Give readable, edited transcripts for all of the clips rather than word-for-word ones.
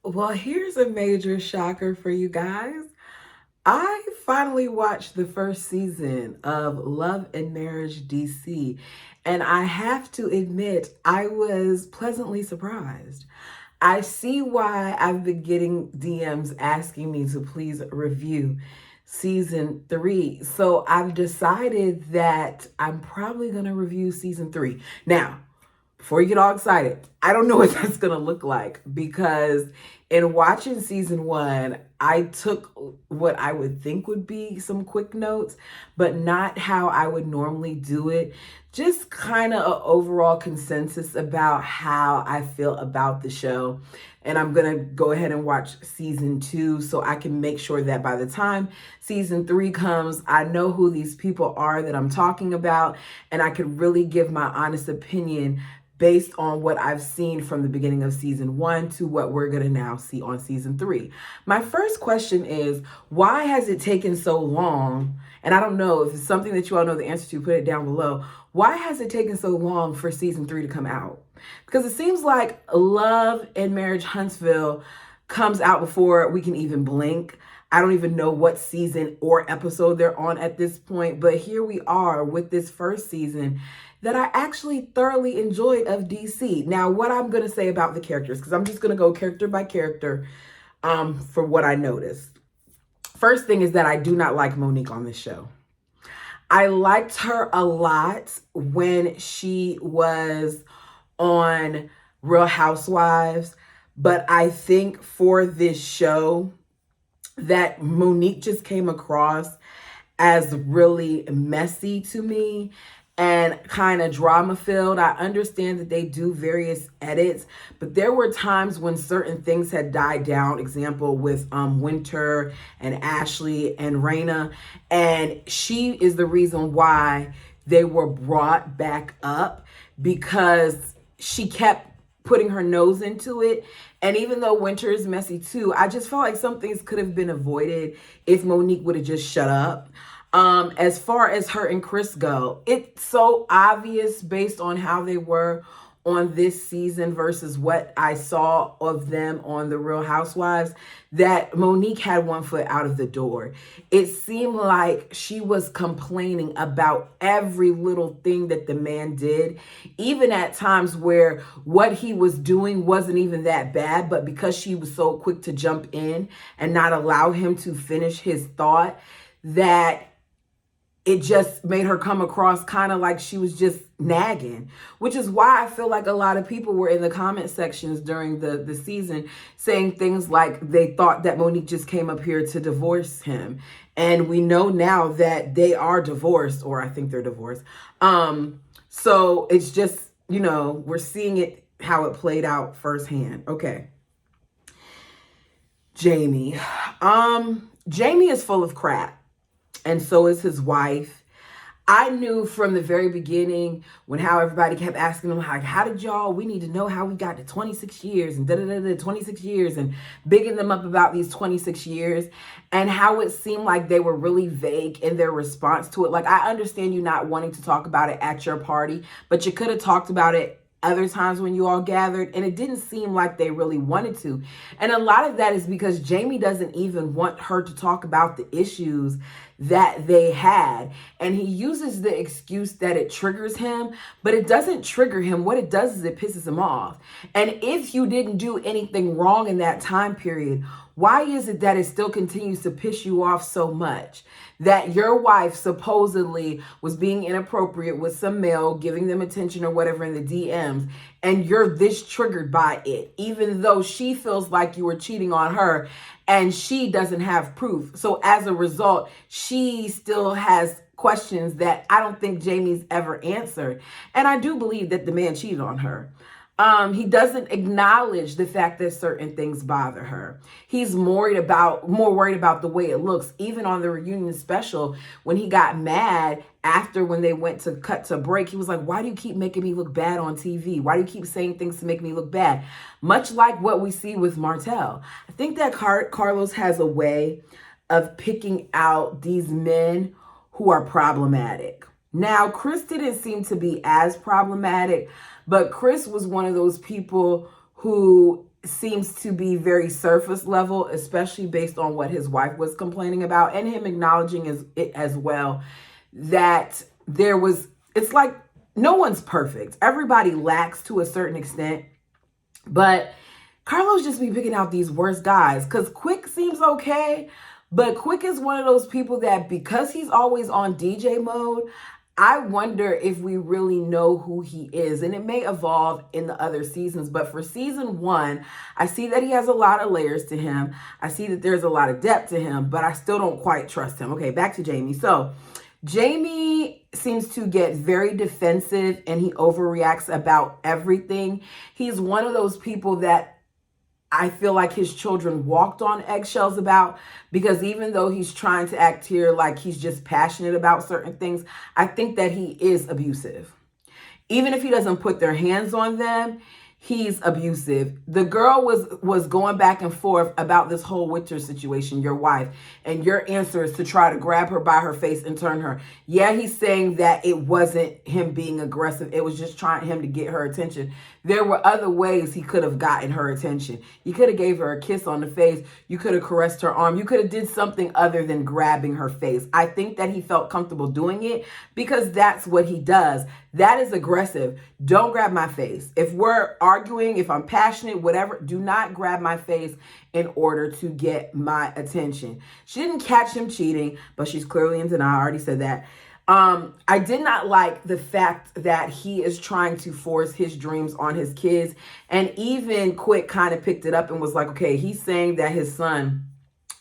Well, here's a major shocker for you guys. I finally watched the first season of Love and Marriage DC, and I have to admit, I was pleasantly surprised. I see why I've been getting DMs asking me to please review season three. So I've decided that I'm probably going to review season three. Now, before you get all excited, I don't know what that's going to look like because in watching season one, I took what I would think would be some quick notes, but not how I would normally do it. Just kind of an overall consensus about how I feel about the show. And I'm going to go ahead and watch season two so I can make sure that by the time season three comes, I know who these people are that I'm talking about, and I could really give my honest opinion based on what I've seen from the beginning of season one to what we're going to now see on season three. My first question is, why has it taken so long? And I don't know if it's something that you all know the answer to, put it down below. Why has it taken so long for season three to come out? Because it seems like Love and Marriage Huntsville comes out before we can even blink. I don't even know what season or episode they're on at this point, but here we are with this first season that I actually thoroughly enjoyed of DC. Now, what I'm going to say about the characters, because I'm just going to go character by character for what I noticed. First thing is that I do not like Monique on this show. I liked her a lot when she was on Real Housewives, but I think for this show that Monique just came across as really messy to me and kind of drama filled. I understand that they do various edits, but there were times when certain things had died down. Example with Winter and Ashley and Raina, and she is the reason why they were brought back up because she kept putting her nose into it. And even though Winter is messy too, I just felt like some things could have been avoided if Monique would have just shut up. As far as her and Chris go, it's so obvious based on how they were on this season versus what I saw of them on The Real Housewives that Monique had one foot out of the door. It seemed like she was complaining about every little thing that the man did, even at times where what he was doing wasn't even that bad, but because she was so quick to jump in and not allow him to finish his thought, that it just made her come across kind of like she was just nagging, which is why I feel like a lot of people were in the comment sections during the season saying things like they thought that Monique just came up here to divorce him. And we know now that they are divorced, or I think they're divorced. So it's just, we're seeing it, how it played out firsthand. Okay. Jamie. Jamie is full of crap. And so is his wife. I knew from the very beginning when how everybody kept asking him, like, how did y'all, we need to know how we got to 26 years and 26 years and bigging them up about these 26 years and how it seemed like they were really vague in their response to it. Like, I understand you not wanting to talk about it at your party, but you could have talked about it other times when you all gathered, and it didn't seem like they really wanted to. And a lot of that is because Jamie doesn't even want her to talk about the issues that they had. And he uses the excuse that it triggers him, but it doesn't trigger him. What it does is it pisses him off. And if you didn't do anything wrong in that time period, why is it that it still continues to piss you off so much? That your wife supposedly was being inappropriate with some male, giving them attention or whatever in the DMs, and you're this triggered by it, even though she feels like you were cheating on her and she doesn't have proof. So as a result, she still has questions that I don't think Jamie's ever answered. And I do believe that the man cheated on her. He doesn't acknowledge the fact that certain things bother her. He's more worried about the way it looks. Even on the reunion special, when he got mad after when they went to cut to break, he was like, why do you keep making me look bad on TV? Why do you keep saying things to make me look bad? Much like what we see with Martell. I think that Carlos has a way of picking out these men who are problematic. Now, Chris didn't seem to be as problematic, but Chris was one of those people who seems to be very surface level, especially based on what his wife was complaining about, and him acknowledging it as well, that it's like no one's perfect. Everybody lacks to a certain extent, but Carlos just be picking out these worst guys, because Quick seems okay, but Quick is one of those people that, because he's always on DJ mode, I wonder if we really know who he is. And it may evolve in the other seasons, but for season 1, I see that he has a lot of layers to him. I see that there's a lot of depth to him, but I still don't quite trust him. Okay, back to Jamie. So Jamie seems to get very defensive and he overreacts about everything. He's one of those people that I feel like his children walked on eggshells about, because even though he's trying to act here like he's just passionate about certain things, I think that he is abusive. Even if he doesn't put their hands on them, he's abusive. The girl was going back and forth about this whole Winter situation, your wife, and your answer is to try to grab her by her face and turn her. Yeah, he's saying that it wasn't him being aggressive. It was just trying him to get her attention. There were other ways he could have gotten her attention. You could have gave her a kiss on the face. You could have caressed her arm. You could have did something other than grabbing her face. I think that he felt comfortable doing it because that's what he does. That is aggressive. Don't grab my face. If we're arguing, if I'm passionate, whatever, do not grab my face in order to get my attention. She didn't catch him cheating, but she's clearly in denial. I already said that. I did not like the fact that he is trying to force his dreams on his kids. And even Quick kind of picked it up and was like, okay, he's saying that his son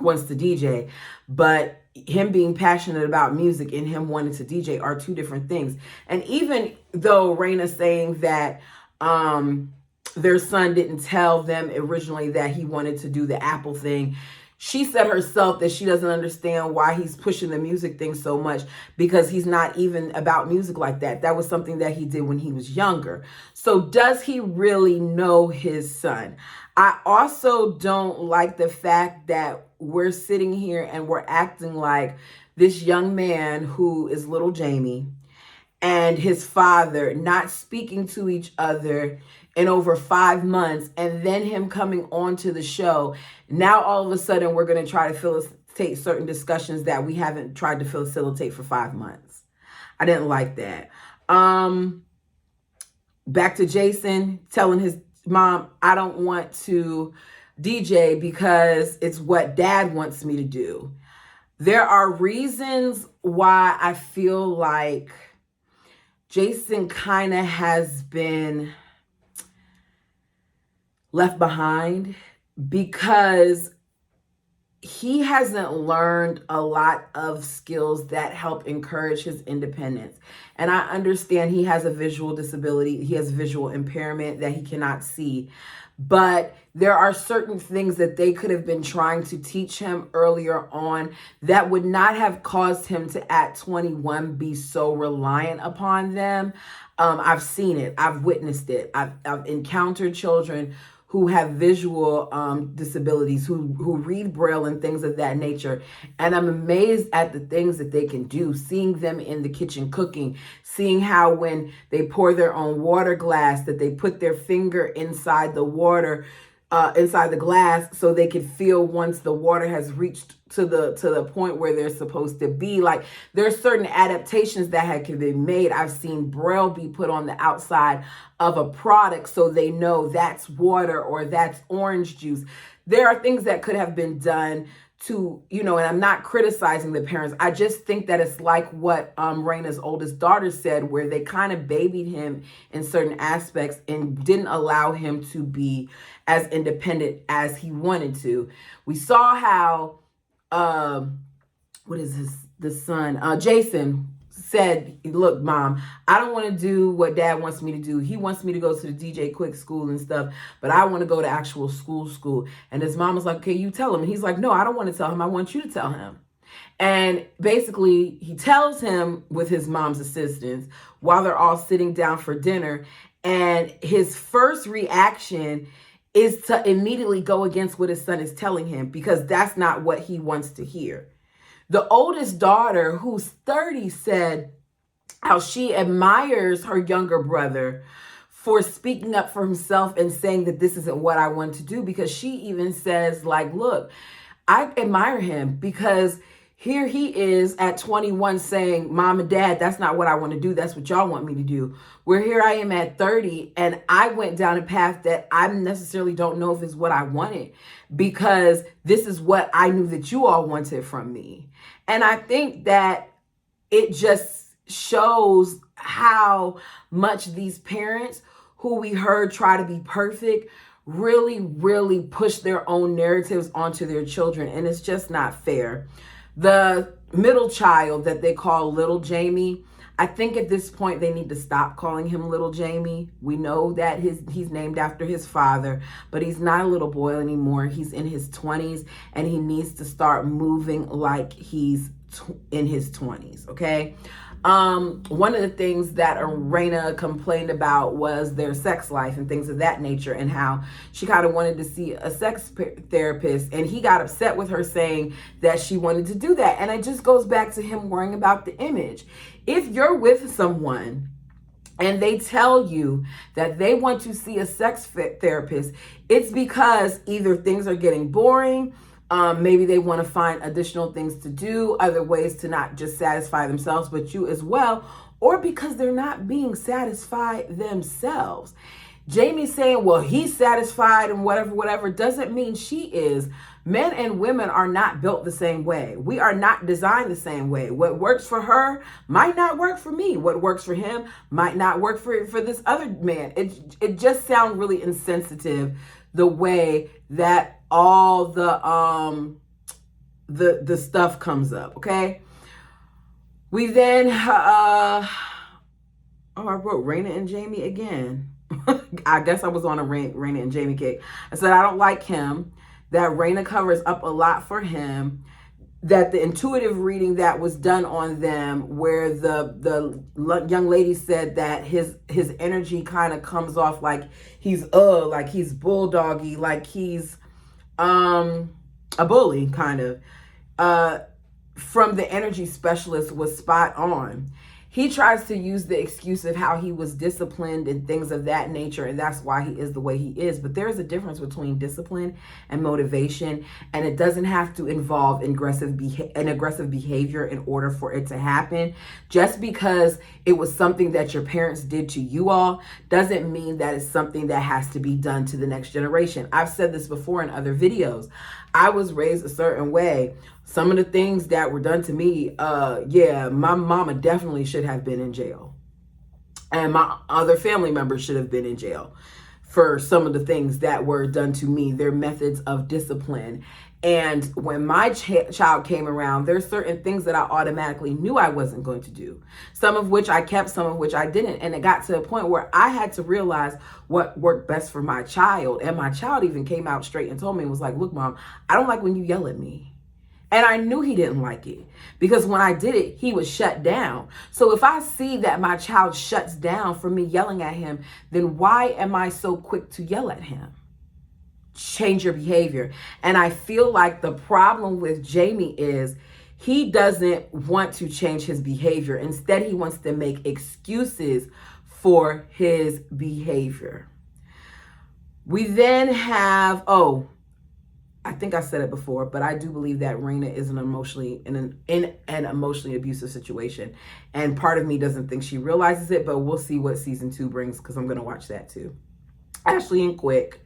wants to DJ, but him being passionate about music and him wanting to DJ are two different things. And even though Raina's saying that their son didn't tell them originally that he wanted to do the Apple thing, she said herself that she doesn't understand why he's pushing the music thing so much, because he's not even about music like that. That was something that he did when he was younger. So does he really know his son? I also don't like the fact that we're sitting here and we're acting like this young man who is little Jamie and his father not speaking to each other in over 5 months, and then him coming onto the show. Now, all of a sudden, we're going to try to facilitate certain discussions that we haven't tried to facilitate for 5 months. I didn't like that. Back to Jason telling his mom, I don't want to DJ because it's what dad wants me to do. There are reasons why I feel like Jason kind of has been left behind, because he hasn't learned a lot of skills that help encourage his independence. And I understand he has a visual disability. He has visual impairment that he cannot see. But there are certain things that they could have been trying to teach him earlier on that would not have caused him to, at 21, be so reliant upon them. I've seen it. I've witnessed it. I've encountered children who have visual disabilities, who read Braille and things of that nature. And I'm amazed at the things that they can do, seeing them in the kitchen cooking, seeing how when they pour their own water glass, that they put their finger inside the water, inside the glass, so they can feel once the water has reached to the point where they're supposed to be. Like, there's certain adaptations that can be made. I've seen Braille be put on the outside of a product so they know that's water or that's orange juice. There are things that could have been done to, and I'm not criticizing the parents. I just think that it's like what Raina's oldest daughter said, where they kind of babied him in certain aspects and didn't allow him to be as independent as he wanted to. We saw how, the son, Jason said, look, Mom, I don't want to do what Dad wants me to do. He wants me to go to the DJ Quick school and stuff, but I want to go to actual school. And his mom was like, okay, you tell him. And he's like, no, I don't want to tell him. I want you to tell him. And basically, he tells him with his mom's assistance while they're all sitting down for dinner. And his first reaction is to immediately go against what his son is telling him, because that's not what he wants to hear. The oldest daughter, who's 30, said how she admires her younger brother for speaking up for himself and saying that this isn't what I want to do, because she even says, like, look, I admire him because here he is at 21 saying, Mom and Dad, that's not what I want to do. That's what y'all want me to do. Where here I am at 30 and I went down a path that I necessarily don't know if it's what I wanted, because this is what I knew that you all wanted from me. And I think that it just shows how much these parents who we heard try to be perfect really, really push their own narratives onto their children. And it's just not fair. The middle child that they call Little Jamie, I think at this point they need to stop calling him Little Jamie. We know that he's named after his father, but he's not a little boy anymore. He's in his 20s and he needs to start moving like he's in his 20s, okay? One of the things that Raina complained about was their sex life and things of that nature, and how she kind of wanted to see a sex therapist, and he got upset with her saying that she wanted to do that. And it just goes back to him worrying about the image. If you're with someone and they tell you that they want to see a sex therapist, it's because either things are getting boring, maybe they want to find additional things to do, other ways to not just satisfy themselves, but you as well, or because they're not being satisfied themselves. Jamie's saying, well, he's satisfied and whatever, doesn't mean she is. Men and women are not built the same way. We are not designed the same way. What works for her might not work for me. What works for him might not work for this other man. It just sounds really insensitive, the way that all the stuff comes up, okay? We then I wrote Raina and Jamie again. I guess I was on a Raina and Jamie kick. I said I don't like him, that Raina covers up a lot for him, that the intuitive reading that was done on them, where the young lady said that his energy kind of comes off like he's bulldoggy, like he's a bully, kind of, from the energy specialist was spot on. He tries to use the excuse of how he was disciplined and things of that nature, and that's why he is the way he is. But there is a difference between discipline and motivation, and it doesn't have to involve an aggressive behavior in order for it to happen. Just because it was something that your parents did to you all doesn't mean that it's something that has to be done to the next generation. I've said this before in other videos. I was raised a certain way. Some of the things that were done to me, my mama definitely should have been in jail. And my other family members should have been in jail for some of the things that were done to me, their methods of discipline. And when my child came around, there's certain things that I automatically knew I wasn't going to do. Some of which I kept, some of which I didn't. And it got to a point where I had to realize what worked best for my child. And my child even came out straight and told me, and was like, look, Mom, I don't like when you yell at me. And I knew he didn't like it, because when I did it, he was shut down. So if I see that my child shuts down from me yelling at him, then why am I so quick to yell at him? Change your behavior. And I feel like the problem with Jamie is he doesn't want to change his behavior. Instead, he wants to make excuses for his behavior. We then have, I think I said it before, but I do believe that Raina is in an emotionally abusive situation. And part of me doesn't think she realizes it, but we'll see what season 2 brings, because I'm going to watch that too. Ashley and Quick.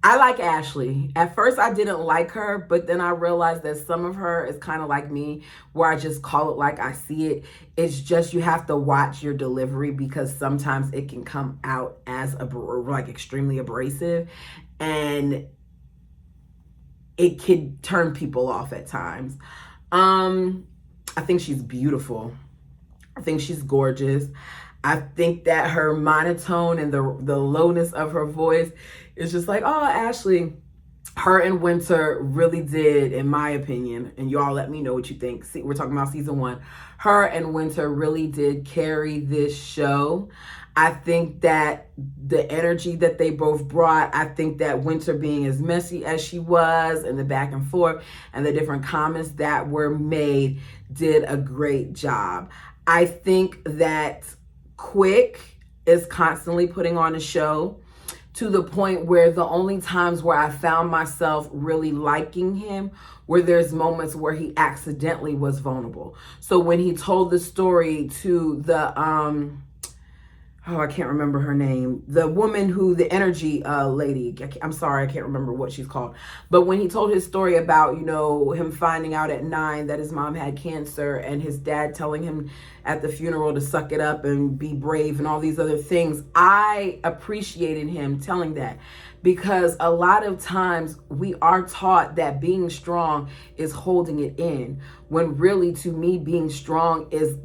I like Ashley. At first I didn't like her, but then I realized that some of her is kind of like me, where I just call it like I see it. It's just you have to watch your delivery, because sometimes it can come out as extremely abrasive, and it could turn people off at times. I think she's beautiful. I think she's gorgeous. I think that her monotone and the lowness of her voice is just like, oh, Ashley. Her and Winter really did, in my opinion, and y'all let me know what you think. See, we're talking about season 1. Her and Winter really did carry this show. I think that the energy that they both brought, I think that Winter being as messy as she was, and the back and forth and the different comments that were made, did a great job. I think that Quick is constantly putting on a show, to the point where the only times where I found myself really liking him were there's moments where he accidentally was vulnerable. So when he told the story to the oh, I can't remember her name. The woman who, the energy lady, I'm sorry, I can't remember what she's called. But when he told his story about, you know, him finding out at 9 that his mom had cancer and his dad telling him at the funeral to suck it up and be brave and all these other things, I appreciated him telling that, because a lot of times we are taught that being strong is holding it in, when really, to me, being strong is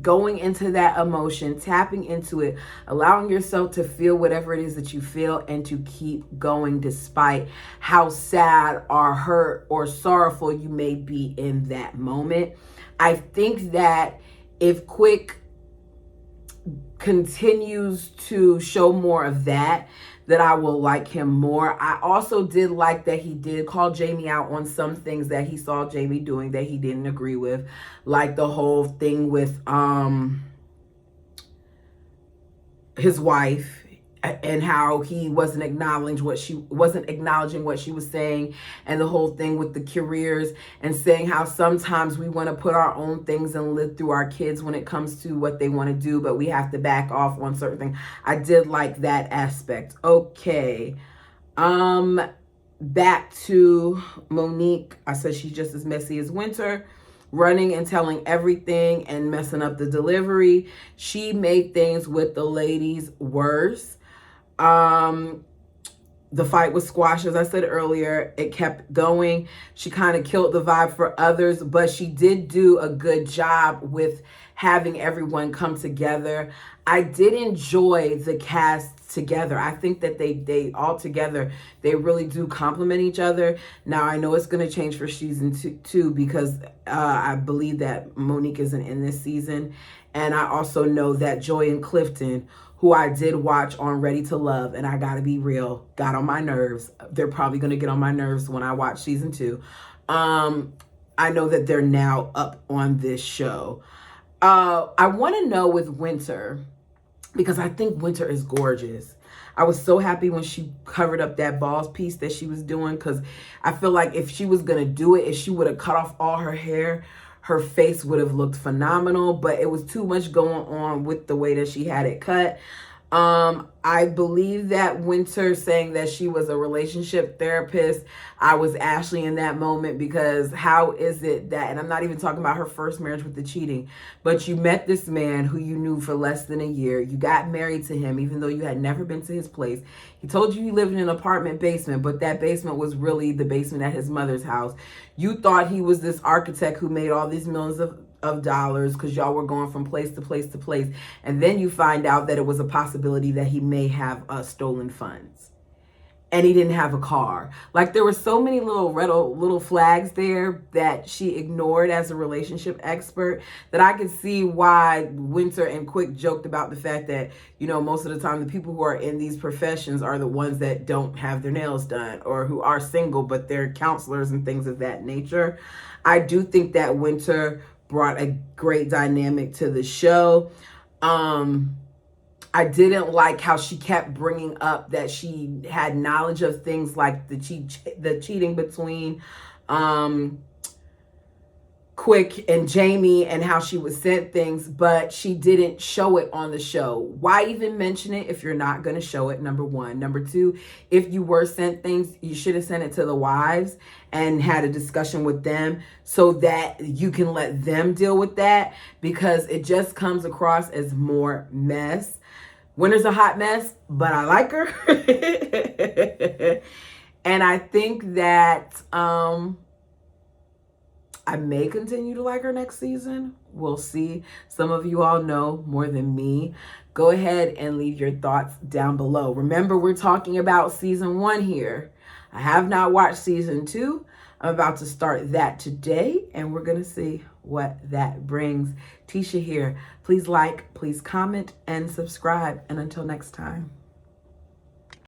going into that emotion, tapping into it, allowing yourself to feel whatever it is that you feel, and to keep going despite how sad or hurt or sorrowful you may be in that moment. I think that if Quick continues to show more of that I will like him more. I also did like that he did call Jamie out on some things that he saw Jamie doing that he didn't agree with, like the whole thing with his wife, and how he wasn't acknowledging what she was saying, and the whole thing with the careers, and saying how sometimes we want to put our own things and live through our kids when it comes to what they want to do, but we have to back off on certain things. I did like that aspect. Okay. Back to Monique. I said she's just as messy as Winter, running and telling everything and messing up the delivery. She made things with the ladies worse. The fight was squashed, as I said earlier. It kept going. She kind of killed the vibe for others, but she did do a good job with having everyone come together. I did enjoy the cast together. I think that they all together, they really do complement each other. Now, I know it's going to change for season two because I believe that Monique isn't in this season. And I also know that Joy and Clifton, who I did watch on Ready to Love, and I gotta be real, got on my nerves. They're probably gonna get on my nerves when I watch season 2. I know that they're now up on this show. I wanna know with Winter, because I think Winter is gorgeous. I was so happy when she covered up that balls piece that she was doing, because I feel like if she was gonna do it, if she would have cut off all her hair, her face would have looked phenomenal, but it was too much going on with the way that she had it cut. I believe that Winter saying that she was a relationship therapist, I was Ashley in that moment, because how is it that, and I'm not even talking about her first marriage with the cheating, but you met this man who you knew for less than a year. You got married to him, even though you had never been to his place. He told you he lived in an apartment basement, but that basement was really the basement at his mother's house. You thought he was this architect who made all these millions of dollars because y'all were going from place to place to place, and then you find out that it was a possibility that he may have stolen funds, and he didn't have a car. Like, there were so many little flags there that she ignored as a relationship expert, that I could see why Winter and Quick joked about the fact that, you know, most of the time the people who are in these professions are the ones that don't have their nails done, or who are single but they're counselors and things of that nature. I do think that Winter brought a great dynamic to the show. I didn't like how she kept bringing up that she had knowledge of things like the cheating between Quick and Jamie, and how she was sent things, but she didn't show it on the show. Why even mention it if you're not going to show it? Number one. Number two, if you were sent things, you should have sent it to the wives and had a discussion with them so that you can let them deal with that, because it just comes across as more mess. Winter's a hot mess, but I like her. And I think that I may continue to like her next season. We'll see. Some of you all know more than me. Go ahead and leave your thoughts down below. Remember, we're talking about season 1 here. I have not watched season 2. I'm about to start that today, and we're going to see what that brings. Tisha here. Please like, please comment, and subscribe. And until next time.